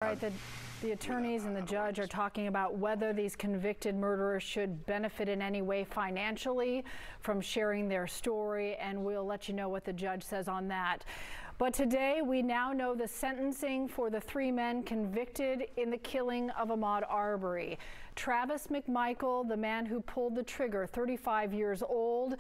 All right, the attorneys and the judge are talking about whether these convicted murderers should benefit in any way financially from sharing their story, and we'll let you know what the judge says on that. But today, we now know the sentencing for the three men convicted in the killing of Ahmaud Arbery. Travis McMichael, the man who pulled the trigger, 35 years old,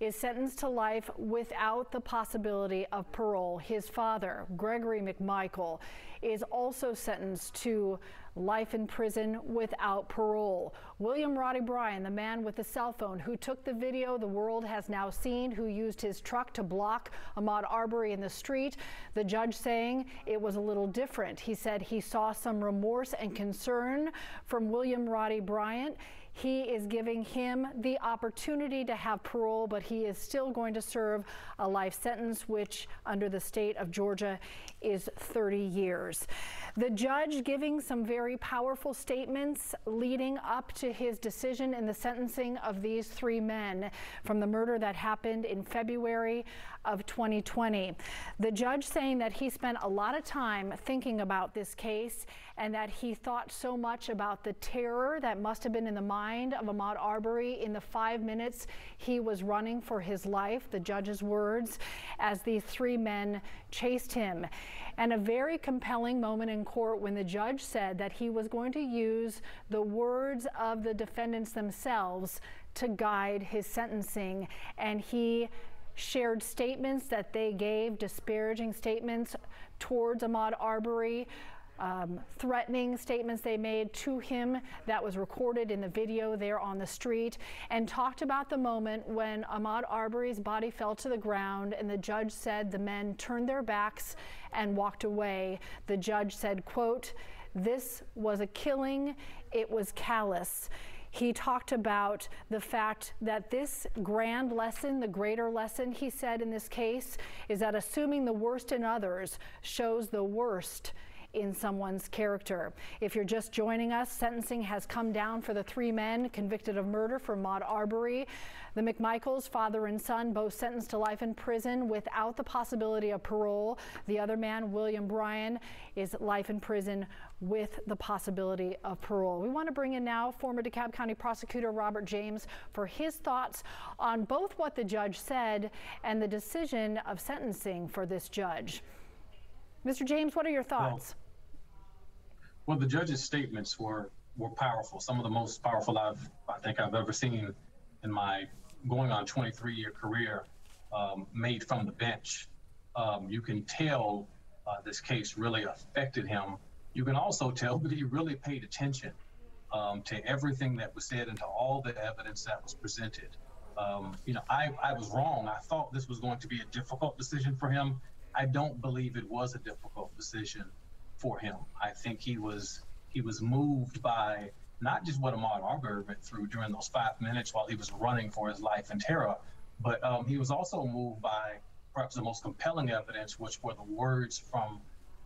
is sentenced to life without the possibility of parole. His father, Gregory McMichael, is also sentenced to life in prison without parole. William Roddy Bryan, the man with the cell phone who took the video the world has now seen, who used his truck to block Ahmaud Arbery in the street, the judge saying it was a little different. He said he saw some remorse and concern from William Roddy Bryan. He is giving him the opportunity to have parole, but he is still going to serve a life sentence, which under the state of Georgia is 30 years. The judge giving some very powerful statements leading up to his decision in the sentencing of these three men from the murder that happened in February of 2020. The judge saying that he spent a lot of time thinking about this case and that he thought so much about the terror that must have been in the mind of Ahmaud Arbery in the 5 minutes he was running for his life, the judge's words, as these three men chased him. And a very compelling moment in court when the judge said that he was going to use the words of the defendants themselves to guide his sentencing. And he shared statements that they gave, disparaging statements towards Ahmaud Arbery, threatening statements they made to him that was recorded in the video there on the street, and talked about the moment when Ahmaud Arbery's body fell to the ground and the judge said the men turned their backs and walked away. The judge said, quote, "This was a killing, it was callous." He talked about the fact that this grand lesson, the greater lesson, he said in this case, is that assuming the worst in others shows the worst in someone's character. If you're just joining us, sentencing has come down for the three men convicted of murder for Ahmaud Arbery. The McMichaels, father and son, both sentenced to life in prison without the possibility of parole. The other man, William Bryan, is life in prison with the possibility of parole. We want to bring in now former DeKalb County Prosecutor Robert James for his thoughts on both what the judge said and the decision of sentencing for this judge. Mr. James, what are your thoughts? Well, the judge's statements were powerful. Some of the most powerful I think I've ever seen in my going on 23-year career, made from the bench. You can tell this case really affected him. You can also tell that he really paid attention to everything that was said and to all the evidence that was presented. You know, I was wrong. I thought this was going to be a difficult decision for him. I don't believe it was a difficult decision for him. I think he was moved by not just what Ahmaud Arbery went through during those 5 minutes while he was running for his life in terror, but he was also moved by perhaps the most compelling evidence, which were the words from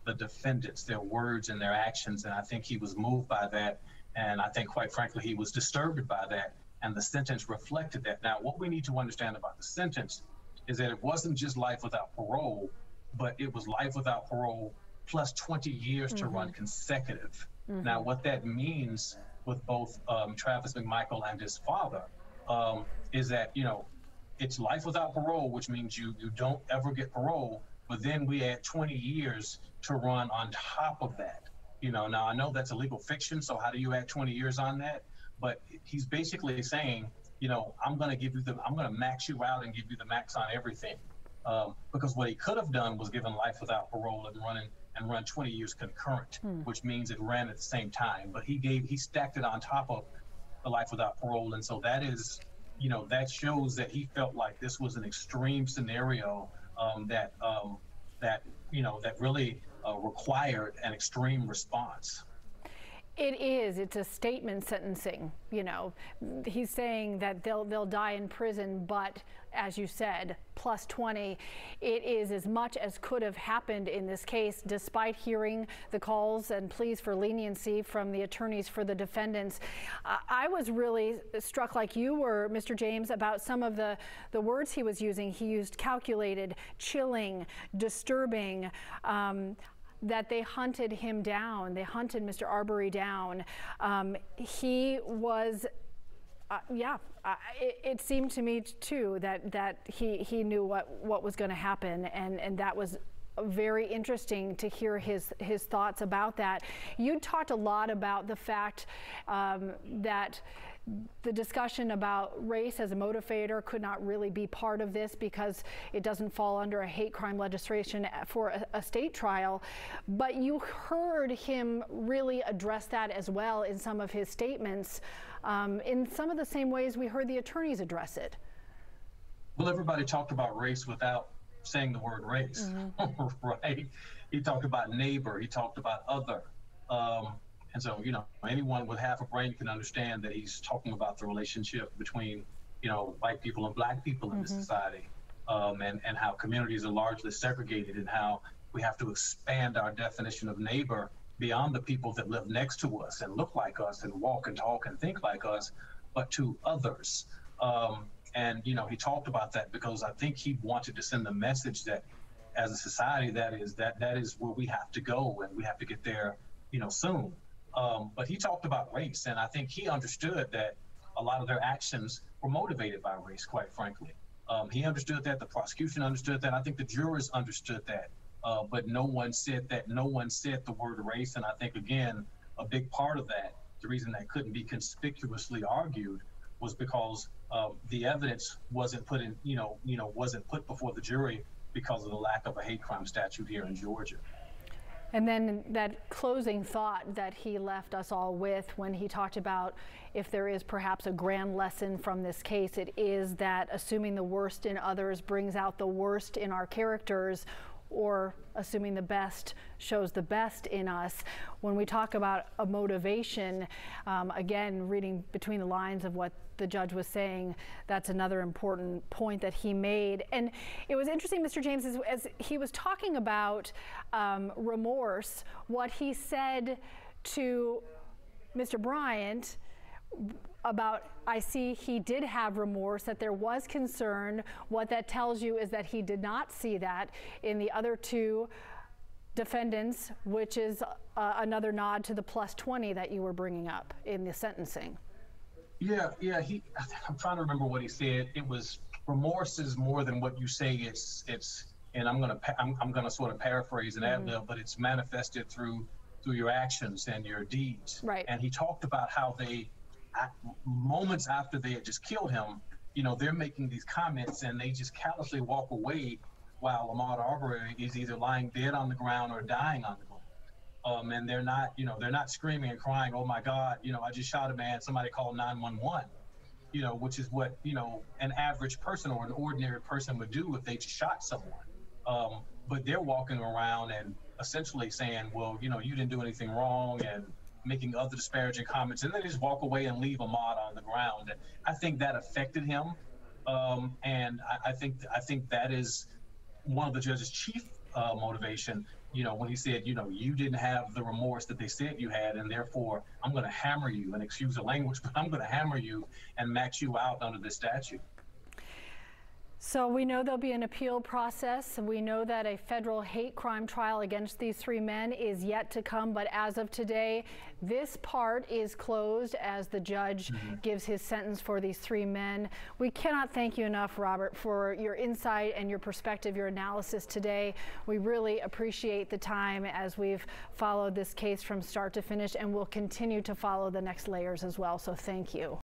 the defendants, their words and their actions. And I think he was moved by that. And I think, quite frankly, he was disturbed by that. And the sentence reflected that. Now, what we need to understand about the sentence is that it wasn't just life without parole, but it was life without parole plus 20 years to run consecutive. Now, what that means with both Travis McMichael and his father is that, you know, it's life without parole, which means you don't ever get parole, but then we add 20 years to run on top of that. You know, now I know that's a legal fiction, so how do you add 20 years on that? But he's basically saying, you know, I'm going to max you out and give you the max on everything. Because what he could have done was given life without parole and run 20 years concurrent, which means it ran at the same time. But he stacked it on top of the life without parole. And so that is, you know, that shows that he felt like this was an extreme scenario that really required an extreme response. It is. It's a statement sentencing. You know, he's saying that they'll die in prison, but as you said, plus 20. It is as much as could have happened in this case, despite hearing the calls and pleas for leniency from the attorneys for the defendants. I was really struck, like you were, Mr. James, about some of the words he was using. He used calculated, chilling, disturbing. that they hunted him down. They hunted Mr. Arbery down. He was, it seemed to me too that he knew what was going to happen, and that was very interesting to hear his thoughts about that. You talked a lot about the fact that the discussion about race as a motivator could not really be part of this because it doesn't fall under a hate crime legislation for a state trial. But you heard him really address that as well in some of his statements, in some of the same ways we heard the attorneys address it. Well, everybody talked about race without saying the word race, right? He talked about neighbor, he talked about other. And so, you know, anyone with half a brain can understand that he's talking about the relationship between, you know, white people and black people in this society, and how communities are largely segregated, and how we have to expand our definition of neighbor beyond the people that live next to us and look like us and walk and talk and think like us, but to others. And, you know, he talked about that because I think he wanted to send the message that as a society, that is where we have to go, and we have to get there, you know, soon. But he talked about race, and I think he understood that a lot of their actions were motivated by race, quite frankly. He understood that, the prosecution understood that, I think the jurors understood that, but no one said that, no one said the word race. And I think, again, a big part of that, the reason that couldn't be conspicuously argued, was because the evidence wasn't put in, wasn't put before the jury because of the lack of a hate crime statute here in Georgia. And then that closing thought that he left us all with when he talked about if there is perhaps a grand lesson from this case, it is that assuming the worst in others brings out the worst in our characters, or assuming the best shows the best in us. When we talk about a motivation, again, reading between the lines of what the judge was saying, that's another important point that he made. And it was interesting, Mr. James, as he was talking about remorse, what he said to Mr. Bryant about, I see he did have remorse, that there was concern. What that tells you is that he did not see that in the other two defendants, which is another nod to the +20 that you were bringing up in the sentencing. Yeah, I'm trying to remember what he said. It was, remorse is more than what you say. It's, and I'm gonna sort of paraphrase and ad lib, but it's manifested through your actions and your deeds. Right. And he talked about how they, moments after they had just killed him, they're making these comments and they just callously walk away while Ahmaud Arbery is either lying dead on the ground or dying on the ground. And they're not screaming and crying, oh my God, I just shot a man, somebody call 911, which is what, an average person or an ordinary person would do if they just shot someone. But they're walking around and essentially saying, well, you didn't do anything wrong, and making other disparaging comments, and then they just walk away and leave Ahmaud on the ground. And I think that affected him. And I think that is one of the judge's chief motivation, when he said, you didn't have the remorse that they said you had, and therefore I'm going to hammer you, and excuse the language, but I'm going to hammer you and max you out under this statute. So we know there'll be an appeal process. We know that a federal hate crime trial against these three men is yet to come, but as of today, this part is closed as the judge gives his sentence for these three men. We cannot thank you enough, Robert, for your insight and your perspective, your analysis today. We really appreciate the time as we've followed this case from start to finish, and we'll continue to follow the next layers as well, so thank you.